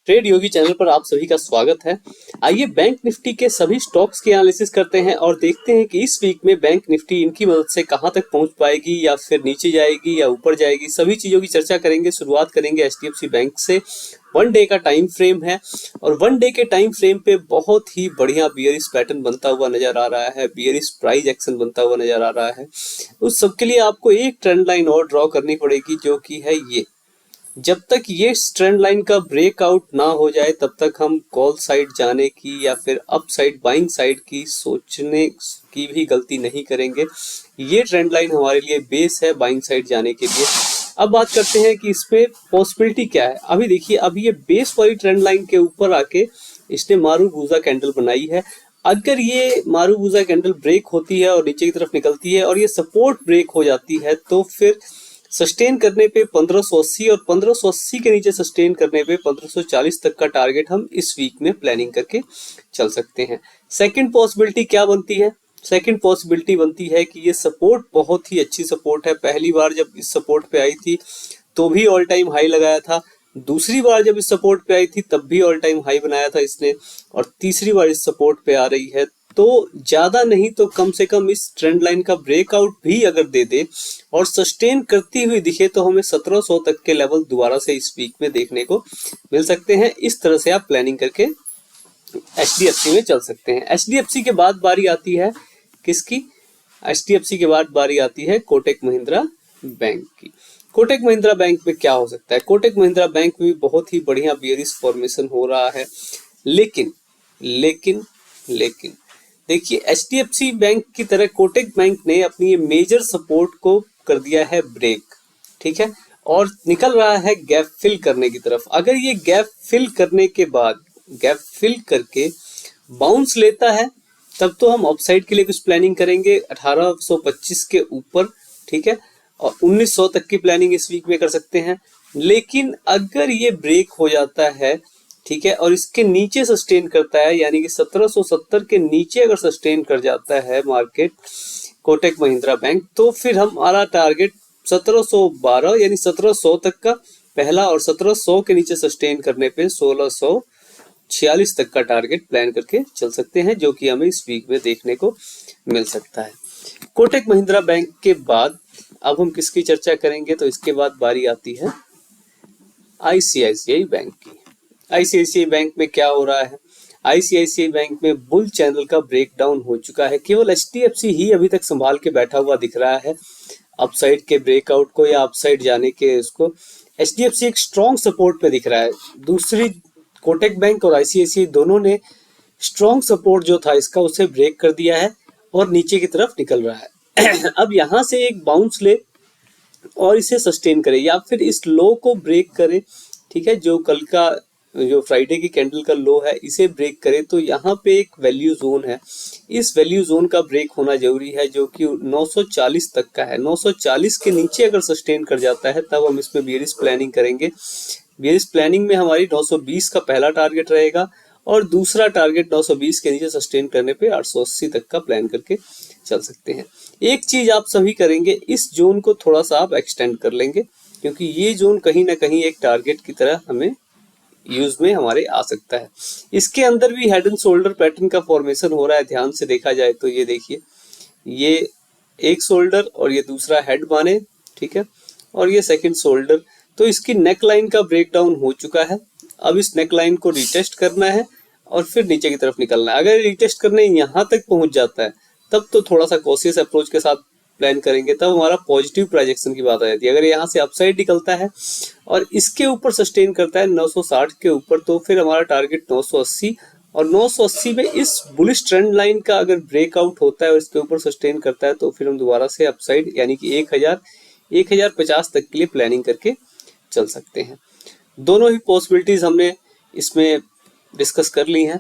Trade योगी channel पर आप सभी का स्वागत है। आइए बैंक निफ्टी के सभी स्टॉक्स की एनालिसिस करते हैं और देखते हैं कि इस वीक में बैंक निफ्टी इनकी मदद से कहां तक पहुंच पाएगी या फिर नीचे जाएगी या ऊपर जाएगी। सभी चीजों की चर्चा करेंगे। शुरुआत करेंगे एचडीएफसी बैंक से। 1 डे का टाइम फ्रेम है और 1 डे के टाइम फ्रेम पे बहुत ही बढ़िया बियरिश पैटर्न बनता हुआ नजर आ रहा है, बियरिश प्राइस एक्शन बनता हुआ नजर आ रहा है। उस सब के लिए आपको एक ट्रेंड लाइन और ड्रॉ करनी पड़ेगी, जो कि है ये। जब तक ये ट्रेंड लाइन का ब्रेकआउट ना हो जाए तब तक हम कॉल साइड जाने की या फिर अप साइड बाइंग साइड की सोचने की भी गलती नहीं करेंगे। ये ट्रेंड लाइन हमारे लिए बेस है बाइंग साइड जाने के लिए। अब बात करते हैं कि इसमें पॉसिबिलिटी क्या है। अभी देखिए, अभी ये बेस वाली ट्रेंड लाइन के ऊपर आके इसने मारूबूजा कैंडल बनाई है। अगर ये मारूबूजा कैंडल ब्रेक होती है और नीचे की तरफ निकलती है और ये सपोर्ट ब्रेक हो जाती है तो फिर सस्टेन करने पे 1580 और 1580 के नीचे सस्टेन करने पे 1540 तक का टारगेट हम इस वीक में प्लानिंग करके चल सकते हैं। सेकंड पॉसिबिलिटी क्या बनती है? सेकंड पॉसिबिलिटी बनती है कि ये सपोर्ट बहुत ही अच्छी सपोर्ट है। पहली बार जब इस सपोर्ट पे आई थी तो भी ऑल टाइम हाई लगाया था, दूसरी बार जब इस सपोर्ट पे आई थी तब भी ऑल टाइम हाई बनाया था इसने, और तीसरी बार इस सपोर्ट पे आ रही है। तो ज्यादा नहीं तो कम से कम इस ट्रेंड लाइन का ब्रेकआउट भी अगर दे दे और सस्टेन करती हुई दिखे तो हमें 1700 तक के लेवल दोबारा से इस वीक में देखने को मिल सकते हैं। इस तरह से आप प्लानिंग करके एचडीएफसी में चल सकते हैं। एचडीएफसी के बाद बारी आती है किसकी? एचडीएफसी के बाद बारी आती है कोटक महिंद्रा बैंक की। कोटक महिंद्रा बैंक में क्या हो सकता है? कोटक महिंद्रा बैंक में बहुत ही बढ़िया बियरिश फॉर्मेशन हो रहा है, लेकिन लेकिन लेकिन देखिए, एचडीएफसी बैंक की तरह कोटक बैंक ने अपनी ये मेजर सपोर्ट को कर दिया है ब्रेक, ठीक है, और निकल रहा है गैप फिल करने की तरफ। अगर ये गैप फिल करने के बाद गैप फिल करके बाउंस लेता है तब तो हम अपसाइड के लिए कुछ प्लानिंग करेंगे 1825 के ऊपर, ठीक है, और 1900 तक की प्लानिंग इस वीक में कर सकते हैं। लेकिन अगर ये ब्रेक हो जाता है, ठीक है, और इसके नीचे सस्टेन करता है, यानी कि 1770 के नीचे अगर सस्टेन कर जाता है मार्केट कोटक महिंद्रा बैंक, तो फिर हमारा टारगेट 1712 यानी 1700 तक का पहला, और 1700 के नीचे सस्टेन करने पे 1646 तक का टारगेट प्लान करके चल सकते हैं, जो कि हमें इस वीक में देखने को मिल सकता है। कोटक महिंद्रा बैंक के बाद अब हम किसकी चर्चा करेंगे? तो इसके बाद बारी आती है आईसीआईसीआई बैंक की। आईसीआईसीआई बैंक में क्या हो रहा है? आईसीआईसीआई बैंक में बुल चैनल का ब्रेकडाउन हो चुका है। केवल एचडीएफसी ही अभी तक संभाल के बैठा हुआ दिख रहा है अपसाइड के ब्रेकआउट को या अपसाइड जाने के उसको। एचडीएफसी एक स्ट्रॉन्ग सपोर्ट पे दिख रहा है। दूसरी कोटक बैंक और आईसीआईसीआई दोनों ने स्ट्रॉन्ग सपोर्ट जो था इसका उसे ब्रेक कर दिया है और नीचे की तरफ निकल रहा है। अब यहाँ से एक बाउंस ले और इसे सस्टेन करे या फिर इस लो को ब्रेक करे, ठीक है, जो कल का जो फ्राइडे की कैंडल का लो है इसे ब्रेक करे, तो यहाँ पे एक वैल्यू जोन है। इस वैल्यू जोन का ब्रेक होना जरूरी है, जो कि 940 तक का है। 940 के नीचे अगर सस्टेन कर जाता है तब हम इसमें बियरिश प्लानिंग करेंगे। बियरिश प्लानिंग में हमारी 920 का पहला टारगेट रहेगा और दूसरा टारगेट 920 के नीचे सस्टेन करने पे 880 तक का प्लान करके चल सकते हैं। एक चीज आप सभी करेंगे, इस जोन को थोड़ा सा आप एक्सटेंड कर लेंगे, क्योंकि ये जोन कहीं ना कहीं एक टारगेट की तरह हमें यूज में हमारे आ सकता है। इसके अंदर भी हेड एंड शोल्डर पैटर्न का फॉर्मेशन हो रहा है। ध्यान से देखा जाए तो ये देखिए, ये एक शोल्डर और ये दूसरा हेड माने, ठीक है, और ये सेकंड शोल्डर। तो इसकी नेक लाइन का ब्रेकडाउन हो चुका है। अब इस नेक लाइन को रिटेस्ट करना है और फिर नीचे की तरफ निकलना है। अगर रिटेस्ट करने यहाँ तक पहुंच जाता है तब तो थोड़ा सा कॉशियस अप्रोच के साथ प्लान करेंगे, तब हमारा पॉजिटिव प्रोजेक्शन की बात आ जाती है। अगर यहाँ से अपसाइड निकलता है और इसके ऊपर सस्टेन करता है 960 के ऊपर, तो फिर हमारा टारगेट 980, और 980 में इस बुलिश ट्रेंड लाइन का अगर ब्रेकआउट होता है और इसके ऊपर सस्टेन करता है तो फिर हम दोबारा से अपसाइड यानी कि 1050 तक के लिए प्लानिंग करके चल सकते हैं। दोनों ही पॉसिबिलिटीज हमने इसमें डिस्कस कर ली हैं।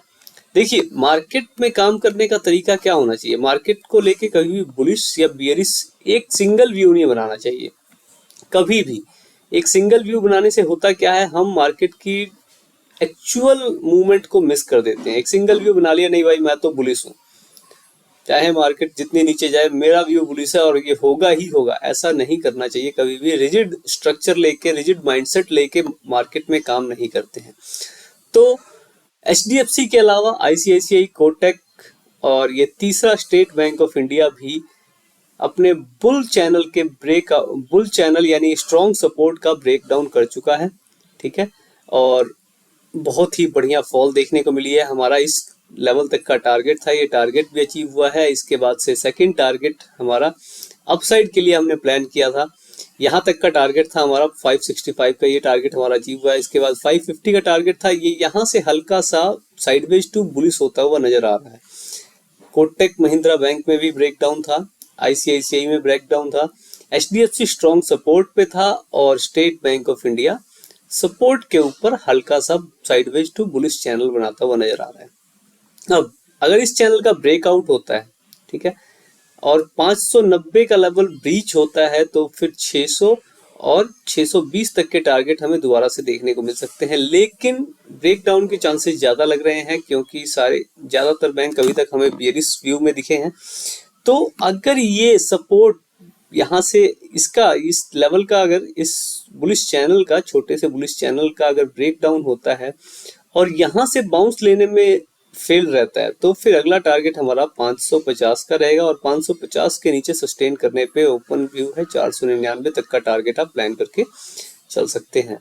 देखिए, मार्केट में काम करने का तरीका क्या होना चाहिए? मार्केट को लेके कभी भी बुलिश या बियरिश एक सिंगल व्यू नहीं बनाना चाहिए कभी भी। एक सिंगल व्यू बनाने से होता क्या है, हम मार्केट की एक्चुअल मूवमेंट को मिस कर देते हैं। एक सिंगल व्यू बना लिया, नहीं भाई मैं तो बुलिश हूँ, चाहे मार्केट जितनी नीचे जाए मेरा व्यू बुलिश है और ये होगा ही होगा, ऐसा नहीं करना चाहिए कभी भी। रिजिड स्ट्रक्चर लेके, रिजिड माइंडसेट लेके मार्केट में काम नहीं करते हैं। तो HDFC के अलावा ICICI, कोटक और ये तीसरा स्टेट बैंक ऑफ इंडिया भी अपने बुल चैनल यानी स्ट्रॉन्ग सपोर्ट का ब्रेकडाउन कर चुका है। ठीक है, और बहुत ही बढ़िया फॉल देखने को मिली है। हमारा इस लेवल तक का टारगेट था, ये टारगेट भी अचीव हुआ है। इसके बाद से सेकंड टारगेट हमारा अपसाइड के लिए हमने प्लान किया था, यहाँ तक का टारगेट था हमारा 565 का, ये टारगेट हमारा अचीव हुआ है। इसके बाद 550 का टारगेट था, ये यहाँ से हल्का सा साइडवेज टू बुलिश होता हुआ नजर आ रहा है। कोटक महिंद्रा बैंक में भी ब्रेकडाउन था, ICICI में ब्रेकडाउन था, HDFC स्ट्रॉन्ग सपोर्ट पे था और state bank of India support के ऊपर हल्का सा साइडवेज टू बुलिश चैनल बनाता हुआ नजर आ रहा है। अब अगर इस चैनल का ब्रेकआउट होता है, ठीक है, और 590 का लेवल ब्रीच होता है तो फिर 600 और 620 तक के टारगेट हमें दोबारा से देखने को मिल सकते हैं। लेकिन ब्रेकडाउन के चांसेस ज्यादा लग रहे हैं क्योंकि ज्यादातर बैंक अभी तक हमें बेयरिश व्यू में दिखे हैं। तो अगर ये सपोर्ट यहाँ से इस लेवल का, अगर इस बुलिश चैनल का, छोटे से बुलिश चैनल का अगर ब्रेकडाउन होता है और यहाँ से बाउंस लेने में फेल रहता है तो फिर अगला टारगेट हमारा 550 का रहेगा और 550 के नीचे सस्टेन करने पे ओपन व्यू है 499 तक का टारगेट आप प्लान करके चल सकते हैं।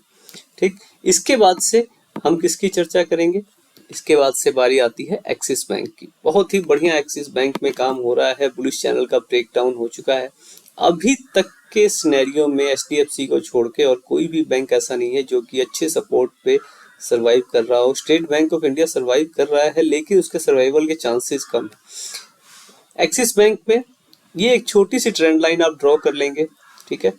ठीक, इसके बाद से हम किसकी चर्चा करेंगे? इसके बाद से बारी आती है एक्सिस बैंक की। बहुत ही बढ़िया एक्सिस बैंक में काम हो रहा है, बुलिश चैनल का ब्रेकडाउन हो चुका है। अभी तक के सिनेरियो में HDFC को छोड़ के और कोई भी बैंक ऐसा नहीं है जो कि अच्छे सपोर्ट पे सरवाइव कर रहा हो। State bank of India survive कर रहा है लेकिन उसके सर्वाइवल के चांसेस कम है। एक्सिस बैंक में ये एक छोटी सी ट्रेंड लाइन आप ड्रॉ कर लेंगे, ठीक है।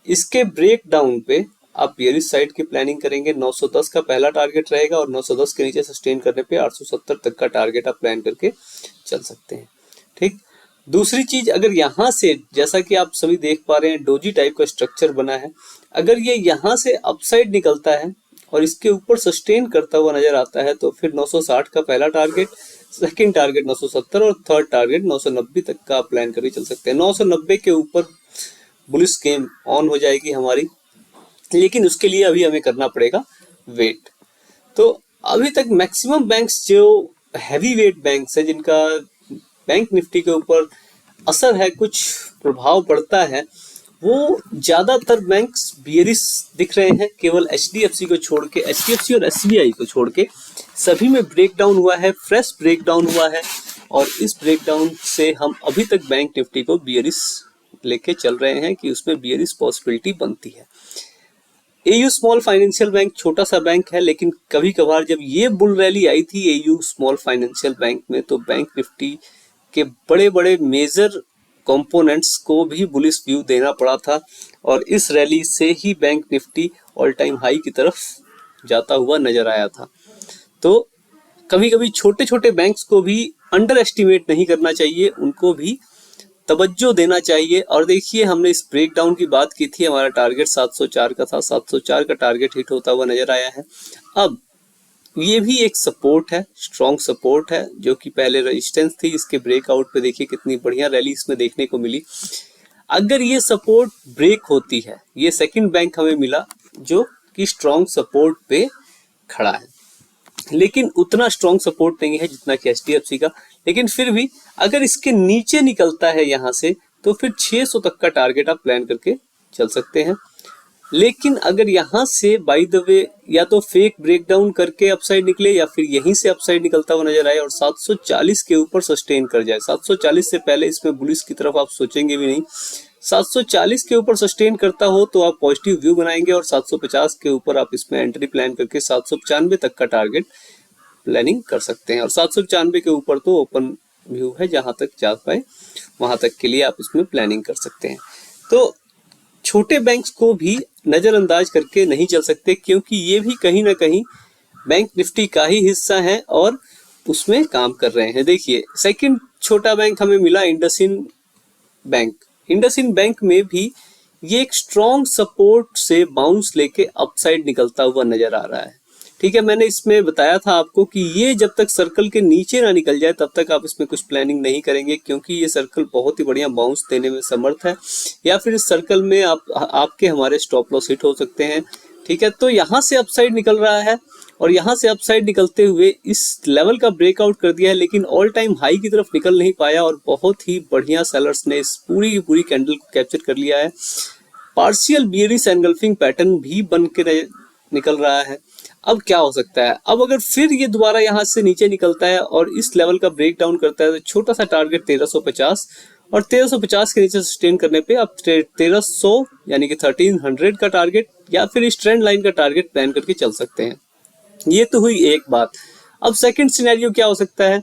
इसके ब्रेक डाउन पे आप बेयरिश साइड की प्लानिंग करेंगे। 910 का पहला टारगेट रहेगा और 910 के नीचे सस्टेन करने पे 870 तक का टारगेट आप प्लान करके चल सकते हैं। ठीक, दूसरी चीज, अगर यहाँ से, जैसा कि आप सभी देख पा रहे हैं, डोजी टाइप का स्ट्रक्चर बना है, अगर ये यहाँ से अपसाइड निकलता है और इसके ऊपर सस्टेन करता हुआ नजर आता है तो फिर 960 का पहला टारगेट, सेकंड टारगेट 970 और थर्ड टारगेट 990 तक का प्लान करके चल सकते हैं। 990 के ऊपर बुलिश गेम ऑन हो जाएगी हमारी, लेकिन उसके लिए अभी हमें करना पड़ेगा वेट। तो अभी तक मैक्सिमम बैंक्स जो हैवी वेट बैंक्स है, जिनका बैंक निफ्टी के ऊपर असर है, कुछ प्रभाव पड़ता है, वो ज्यादातर बैंक्स बियरिश दिख रहे हैं। केवल HDFC को छोड़ के, HDFC और SBI को छोड़ के सभी में ब्रेकडाउन हुआ है, फ्रेश ब्रेकडाउन हुआ है और इस ब्रेकडाउन से हम अभी तक बैंक निफ्टी को बियरिश लेके चल रहे हैं कि उसमें बियरिश पॉसिबिलिटी बनती है। AU स्मॉल फाइनेंशियल बैंक छोटा सा बैंक है, लेकिन कभी कभार जब ये बुल रैली आई थी AU स्मॉल फाइनेंशियल बैंक में तो बैंक निफ्टी के बड़े बड़े मेजर कंपोनेंट्स को भी बुलिश व्यू देना पड़ा था और इस रैली से ही Bank Nifty all time high की तरफ जाता हुआ नजर आया था। तो कभी कभी छोटे छोटे बैंक्स को भी अंडर एस्टिमेट नहीं करना चाहिए, उनको भी तवज्जो देना चाहिए। और देखिए, हमने इस ब्रेकडाउन की बात की थी, हमारा टारगेट 704 का था, 704 का टारगेट हिट होता हुआ नजर आया है। अब ये भी एक सपोर्ट है, स्ट्रॉन्ग सपोर्ट है, जो कि पहले रेजिस्टेंस थी। इसके ब्रेकआउट पे देखिए कितनी बढ़िया रैली इसमें देखने को मिली। अगर ये सपोर्ट ब्रेक होती है, ये सेकंड बैंक हमें मिला जो कि स्ट्रॉन्ग सपोर्ट पे खड़ा है, लेकिन उतना स्ट्रॉन्ग सपोर्ट नहीं है जितना कि HDFC का। लेकिन फिर भी अगर इसके नीचे निकलता है यहाँ से तो फिर 600 तक का टारगेट आप प्लान करके चल सकते हैं। लेकिन अगर यहाँ से बाय द वे या तो फेक ब्रेकडाउन करके अपसाइड निकले या फिर यहीं से अपसाइड निकलता हुआ नजर आए और 740 के ऊपर सस्टेन कर जाए, 740 से पहले इसमें बुलिश की तरफ आप सोचेंगे भी नहीं, 740 के ऊपर सस्टेन करता हो तो आप पॉजिटिव व्यू बनाएंगे और 750 के ऊपर आप इसमें एंट्री प्लान करके 795 तक का टारगेट प्लानिंग कर सकते हैं। और 795 के ऊपर तो ओपन व्यू है, जहां तक जा पाए वहां तक के लिए आप इसमें प्लानिंग कर सकते हैं। तो छोटे बैंक्स को भी नजरअंदाज करके नहीं चल सकते, क्योंकि ये भी कहीं ना कहीं बैंक निफ्टी का ही हिस्सा है और उसमें काम कर रहे हैं। देखिए, सेकंड छोटा बैंक हमें मिला इंडसइंड बैंक। इंडसइंड बैंक में भी ये एक स्ट्रॉन्ग सपोर्ट से बाउंस लेके अपसाइड निकलता हुआ नजर आ रहा है। ठीक है, मैंने इसमें बताया था आपको कि ये जब तक सर्कल के नीचे ना निकल जाए तब तक आप इसमें कुछ प्लानिंग नहीं करेंगे, क्योंकि ये सर्कल बहुत ही बढ़िया बाउंस देने में समर्थ है, या फिर इस सर्कल में आपके हमारे स्टॉप लॉस हिट हो सकते हैं। ठीक है, तो यहाँ से अपसाइड निकल रहा है और यहाँ से अपसाइड निकलते हुए इस लेवल का ब्रेकआउट कर दिया है, लेकिन ऑल टाइम हाई की तरफ निकल नहीं पाया और बहुत ही बढ़िया सेलर्स ने इस पूरी की पूरी कैंडल को कैप्चर कर लिया है। पार्शियल बियरिश एनगल्फिंग पैटर्न भी बन के निकल रहा है। अब क्या हो सकता है, अब अगर फिर ये दोबारा यहाँ से नीचे निकलता है और इस लेवल का ब्रेक डाउन करता है तो छोटा सा टारगेट 1350 और 1350 के नीचे सस्टेन करने पे आप 1300 यानी कि 1300 का टारगेट या फिर इस ट्रेंड लाइन का टारगेट प्लान करके चल सकते हैं। ये तो हुई एक बात। अब सेकंड सिनेरियो क्या हो सकता है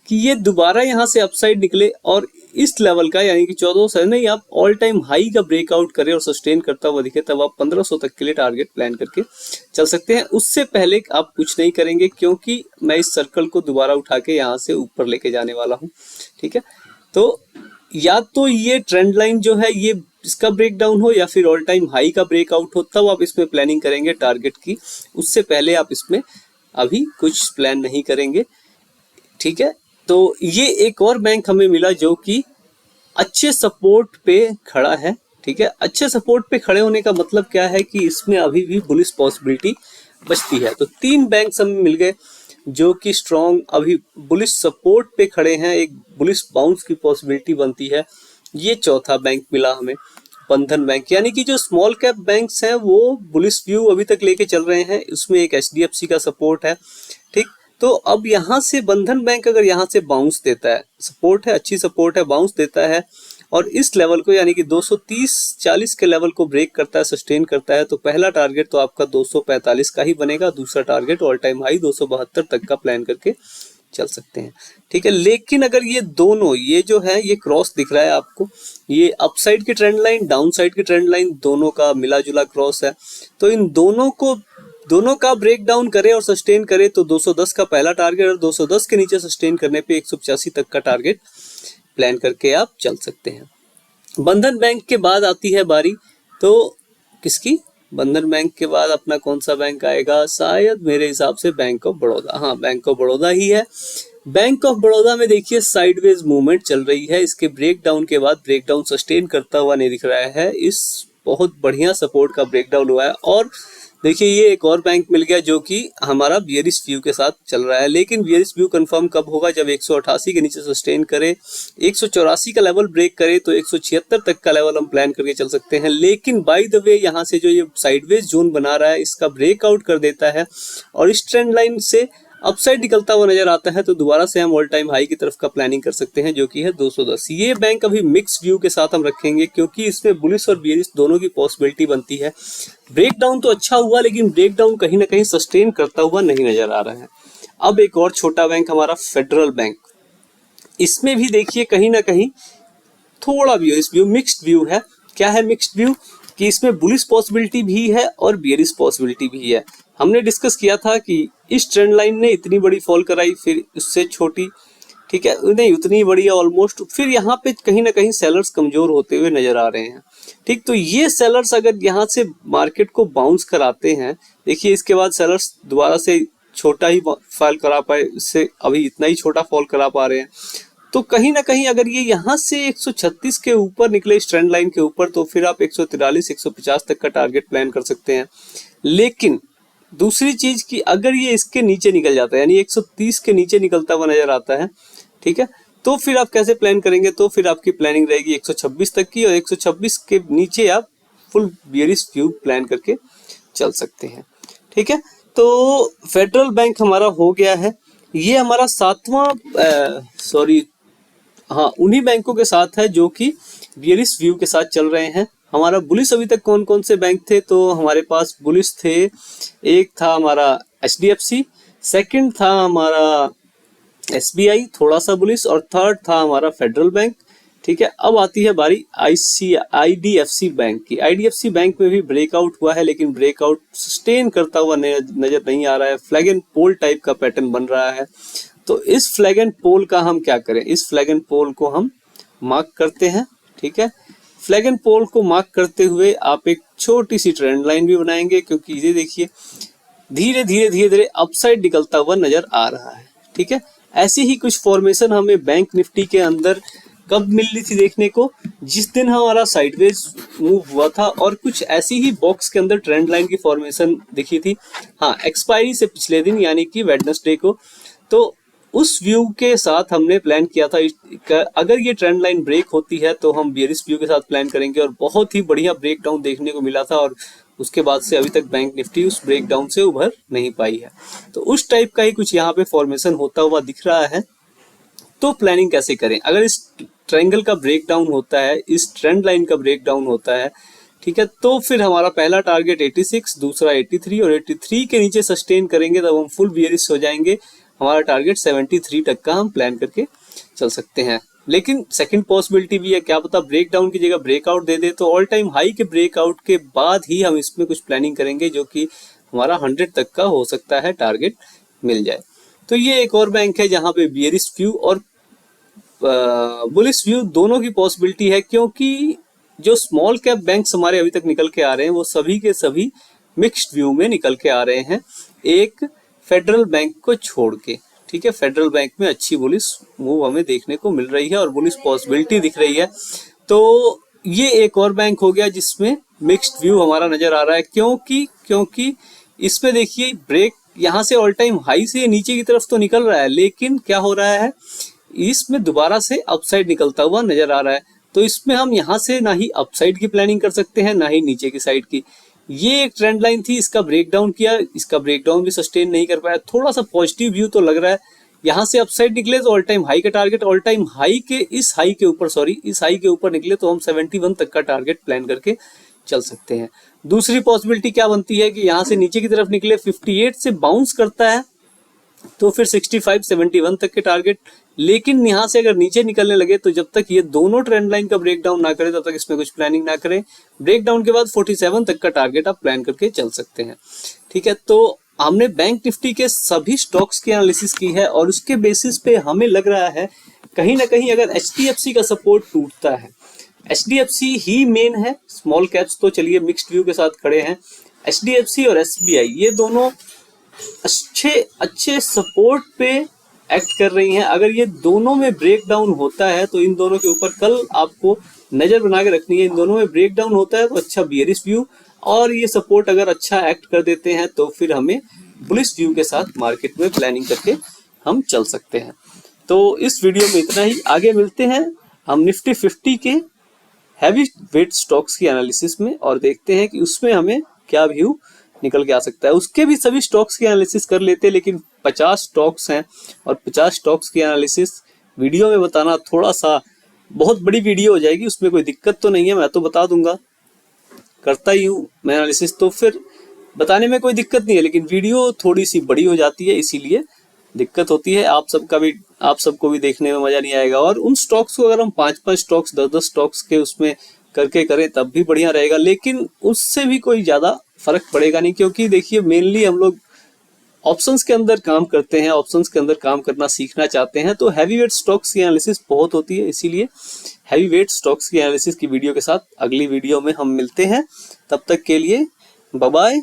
कि ये दोबारा यहाँ से अपसाइड निकले और इस लेवल का यानी कि 1400 नहीं, आप ऑल टाइम हाई का ब्रेकआउट करें और सस्टेन करता हुआ दिखे, तब आप 1500 तक के लिए टारगेट प्लान करके चल सकते हैं। उससे पहले आप कुछ नहीं करेंगे, क्योंकि मैं इस सर्कल को दोबारा उठा के यहाँ से ऊपर लेके जाने वाला हूँ। ठीक है, तो या तो ये ट्रेंड लाइन जो है ये इसका ब्रेक डाउन हो या फिर ऑल टाइम हाई का ब्रेकआउट हो, तब आप इसमें प्लानिंग करेंगे टारगेट की। उससे पहले आप इसमें अभी कुछ प्लान नहीं करेंगे। ठीक है, तो ये एक और बैंक हमें मिला जो कि अच्छे सपोर्ट पे खड़ा है। ठीक है, अच्छे सपोर्ट पे खड़े होने का मतलब क्या है कि इसमें अभी भी बुलिश पॉसिबिलिटी बचती है। तो 3 बैंक हमें मिल गए जो कि स्ट्रॉन्ग अभी बुलिश सपोर्ट पे खड़े हैं, एक बुलिश बाउंस की पॉसिबिलिटी बनती है। ये चौथा बैंक मिला हमें, बंधन बैंक, यानी कि जो स्मॉल कैप बैंक्स हैं वो बुलिश व्यू अभी तक लेके चल रहे हैं। उसमें एक HDFC का सपोर्ट है। ठीक, तो अब यहाँ से बंधन बैंक अगर यहाँ से बाउंस देता है, सपोर्ट है, अच्छी सपोर्ट है, बाउंस देता है और इस लेवल को यानी कि 230-40 के लेवल को ब्रेक करता है, सस्टेन करता है, तो पहला टारगेट तो आपका 245 का ही बनेगा। दूसरा टारगेट ऑल टाइम हाई 272 तक का प्लान करके चल सकते हैं। ठीक है, लेकिन अगर ये दोनों, ये जो है ये क्रॉस दिख रहा है आपको, ये अपसाइड की ट्रेंड लाइन, डाउन साइड की ट्रेंड लाइन, दोनों का मिला जुला क्रॉस है, तो इन दोनों का ब्रेक डाउन करे और सस्टेन करे तो 210 का पहला टारगेट और 210 के नीचे सस्टेन करने पे 185 तक का टारगेट प्लान करके आप चल सकते हैं। बंधन बैंक के बाद आती है बारी तो किसकी, बंधन बैंक के बाद अपना कौन सा बैंक आएगा, शायद मेरे हिसाब से बैंक ऑफ बड़ौदा। हाँ, बैंक ऑफ बड़ौदा ही है। बैंक ऑफ बड़ौदा में देखिए साइडवेज मूवमेंट चल रही है। इसके ब्रेक डाउन के बाद ब्रेक डाउन सस्टेन करता हुआ नहीं दिख रहा है, इस बहुत बढ़िया सपोर्ट का ब्रेक डाउन हुआ है। और देखिए ये एक और बैंक मिल गया जो कि हमारा बियरिश व्यू के साथ चल रहा है, लेकिन बियरिश व्यू कंफर्म कब होगा, जब 188 के नीचे सस्टेन करे, 184 का लेवल ब्रेक करे तो 176 तक का लेवल हम प्लान करके चल सकते हैं। लेकिन बाय द वे यहाँ से जो ये साइडवेज जोन बना रहा है इसका ब्रेकआउट कर देता है और इस ट्रेंड लाइन से अपसाइड निकलता हुआ नजर आता है, तो दोबारा से हम ऑल टाइम हाई की तरफ का प्लानिंग कर सकते हैं जो कि है 210। ये बैंक अभी मिक्स व्यू के साथ हम रखेंगे क्योंकि इसमें बुलिश और बियरिश दोनों की पॉसिबिलिटी बनती है। ब्रेक डाउन तो अच्छा हुआ, लेकिन ब्रेक डाउन कहीं ना कहीं सस्टेन करता हुआ नहीं नजर आ रहा है। अब एक और छोटा बैंक हमारा फेडरल बैंक, इसमें भी देखिए कहीं ना कहीं थोड़ा व्यू, इस व्यू मिक्स्ड व्यू है। क्या है मिक्स्ड व्यू कि इसमें बुलिश पॉसिबिलिटी भी है और बियरिश पॉसिबिलिटी भी है। हमने डिस्कस किया था कि इस ट्रेंड लाइन ने इतनी बड़ी फॉल कराई, फिर उससे छोटी, ठीक है, नहीं उतनी बड़ी है ऑलमोस्ट, फिर यहाँ पे कहीं ना कहीं सेलर्स कमजोर होते हुए नजर आ रहे हैं। ठीक, तो ये सेलर्स अगर यहाँ से मार्केट को बाउंस कराते हैं, देखिए इसके बाद सेलर्स दोबारा से छोटा ही फॉल करा पाए, इससे अभी इतना ही छोटा फॉल करा पा रहे हैं, तो कहीं ना कहीं अगर ये यहाँ से 136 के ऊपर निकले इस ट्रेंड लाइन के ऊपर, तो फिर आप 143-150 तक का टारगेट प्लान कर सकते हैं। लेकिन दूसरी चीज कि अगर ये इसके नीचे निकल जाता है, यानी 130 के नीचे निकलता हुआ नजर आता है, ठीक है, तो फिर आप कैसे प्लान करेंगे, तो फिर आपकी प्लानिंग रहेगी 126 तक की और 126 के नीचे आप फुल बियरिश व्यू प्लान करके चल सकते हैं। ठीक है, तो फेडरल बैंक हमारा हो गया है। ये हमारा उन्हीं बैंकों के साथ है जो कि बियरिश व्यू के साथ चल रहे हैं। हमारा बुलिश अभी तक कौन कौन से बैंक थे, तो हमारे पास बुलिश थे, एक था हमारा HDFC, सेकंड था हमारा SBI थोड़ा सा बुलिश, और थर्ड था हमारा फेडरल बैंक। ठीक है, अब आती है बारी IDFC बैंक की। IDFC बैंक में भी ब्रेकआउट हुआ है, लेकिन ब्रेकआउट सस्टेन करता हुआ नजर नहीं आ रहा है, फ्लैग एंड पोल टाइप का पैटर्न बन रहा है। तो इस फ्लैग एंड पोल का हम क्या करें, इस फ्लैग एंड पोल को हम मार्क करते हैं। ठीक है, फ्लैग एंड पोल को मार्क करते हुए आप एक छोटी सी ट्रेंड लाइन भी बनाएंगे, क्योंकि ये देखिए धीरे धीरे अपसाइड निकलता हुआ नजर आ रहा है। ठीक है, ऐसी ही कुछ फॉर्मेशन हमें बैंक निफ्टी के अंदर कब मिल रही थी देखने को, जिस दिन हमारा साइडवेज मूव हुआ था और कुछ ऐसी ही बॉक्स के अंदर ट्रेंड लाइन की फॉर्मेशन दिखी थी। हाँ, एक्सपायरी से पिछले दिन यानी कि वेडनेसडे को। तो उस व्यू के साथ हमने प्लान किया था अगर ये ट्रेंड लाइन ब्रेक होती है तो हम बियरिश व्यू के साथ प्लान करेंगे, और बहुत ही बढ़िया ब्रेक डाउन देखने को मिला था, और उसके बाद से अभी तक बैंक निफ्टी उस ब्रेक डाउन से उभर नहीं पाई है। तो उस टाइप का ही कुछ यहाँ पे फॉर्मेशन होता हुआ दिख रहा है। तो प्लानिंग कैसे करें? अगर इस ट्रायंगल का ब्रेक डाउन होता है, इस ट्रेंड लाइन का ब्रेक डाउन होता है, ठीक है, तो फिर हमारा पहला टारगेट 86, दूसरा 83, और 83 के नीचे सस्टेन करेंगे तब हम फुल बियरिश हो जाएंगे। हमारा टारगेट 73 तक का हम प्लान करके चल सकते हैं। लेकिन सेकंड पॉसिबिलिटी भी है, क्या पता ब्रेक डाउन की जगह ब्रेकआउट दे दे, तो ऑल टाइम हाई के ब्रेकआउट के बाद ही हम इसमें कुछ प्लानिंग करेंगे, जो कि हमारा 100 तक का हो सकता है टारगेट मिल जाए। तो ये एक और बैंक है जहां पे बियरिश व्यू और बुलिश व्यू दोनों की पॉसिबिलिटी है, क्योंकि जो स्मॉल कैप बैंक्स हमारे अभी तक निकल के आ रहे हैं वो सभी के सभी मिक्स्ड व्यू में निकल के आ रहे हैं, एक फेडरल बैंक को छोड़ के। ठीक है, फेडरल बैंक में अच्छी बुलिश मूव हमें देखने को मिल रही है और बुलिश पॉसिबिलिटी दिख रही है। तो ये एक और बैंक हो गया जिसमें मिक्स्ड व्यू हमारा नजर आ रहा है, क्योंकि इसमें देखिए ब्रेक यहाँ से ऑल टाइम हाई से नीचे की तरफ तो निकल रहा है, लेकिन क्या हो रहा है, इसमें दोबारा से अपसाइड निकलता हुआ नजर आ रहा है। तो इसमें हम यहाँ से ना ही अपसाइड की प्लानिंग कर सकते हैं ना ही नीचे की साइड की। ये एक ट्रेंड लाइन थी, इसका ब्रेकडाउन किया, इसका ब्रेकडाउन भी सस्टेन नहीं कर पाया। थोड़ा सा पॉजिटिव व्यू तो लग रहा है, यहाँ से अपसाइड निकले तो ऑल टाइम हाई का टारगेट, ऑल टाइम हाई के इस हाई के ऊपर निकले तो हम 71 तक का टारगेट प्लान करके चल सकते हैं। दूसरी पॉसिबिलिटी क्या बनती है कि यहाँ से नीचे की तरफ निकले, 58 से बाउंस करता है तो फिर 65 71 तक के टारगेट। लेकिन यहाँ से अगर नीचे निकलने लगे तो जब तक ये दोनों ट्रेंड लाइन का ब्रेकडाउन ना करे तब तक इसमें कुछ प्लानिंग ना करें। ब्रेकडाउन के बाद 47 तक का टारगेट आप प्लान करके चल सकते हैं। ठीक है, तो हमने बैंक निफ्टी के सभी स्टॉक्स की एनालिसिस की है और उसके बेसिस पे हमें लग रहा है कहीं ना कहीं अगर HDFC का सपोर्ट टूटता है, HDFC ही मेन है, स्मॉल कैप्स तो चलिए मिक्स्ड व्यू के साथ खड़े हैं, HDFC और SBI ये दोनों अच्छे सपोर्ट पे एक्ट कर रही हैं। अगर ये दोनों में ब्रेक डाउन होता है तो इन दोनों के ऊपर कल आपको नजर बना के रखनी है। इन दोनों में ब्रेक डाउन होता है तो अच्छा बियरिश व्यू, और ये सपोर्ट अगर अच्छा एक्ट कर देते हैं तो फिर हमें बुलिश व्यू के साथ मार्केट में प्लानिंग करके हम चल सकते हैं। तो इस वीडियो में इतना ही, आगे मिलते हैं हम निफ्टी 50 के हैवी वेट स्टॉक्स की एनालिसिस में और देखते हैं कि उसमें हमें क्या व्यू निकल के आ सकता है। उसके भी सभी स्टॉक्स की एनालिसिस कर लेते हैं, लेकिन 50 स्टॉक्स हैं और 50 स्टॉक्स की एनालिसिस वीडियो में बताना थोड़ा सा बहुत बड़ी वीडियो हो जाएगी। उसमें कोई दिक्कत तो नहीं है, मैं तो बता दूंगा, करता ही हूँ मैं एनालिसिस, तो फिर बताने में कोई दिक्कत नहीं है, लेकिन वीडियो थोड़ी सी बड़ी हो जाती है इसीलिए दिक्कत होती है। आप सबको भी देखने में मजा नहीं आएगा। और उन स्टॉक्स को अगर हम 5-5 स्टॉक्स 10-10 स्टॉक्स के उसमें करके करें तब भी बढ़िया रहेगा, लेकिन उससे भी कोई ज्यादा फर्क पड़ेगा नहीं, क्योंकि देखिए मेनली हम लोग ऑप्शंस के अंदर काम करते हैं, ऑप्शंस के अंदर काम करना सीखना चाहते हैं। तो हैवी वेट स्टॉक्स की एनालिसिस बहुत होती है, इसीलिए हैवी वेट स्टॉक्स की एनालिसिस की वीडियो के साथ अगली वीडियो में हम मिलते हैं। तब तक के लिए बाय बाय।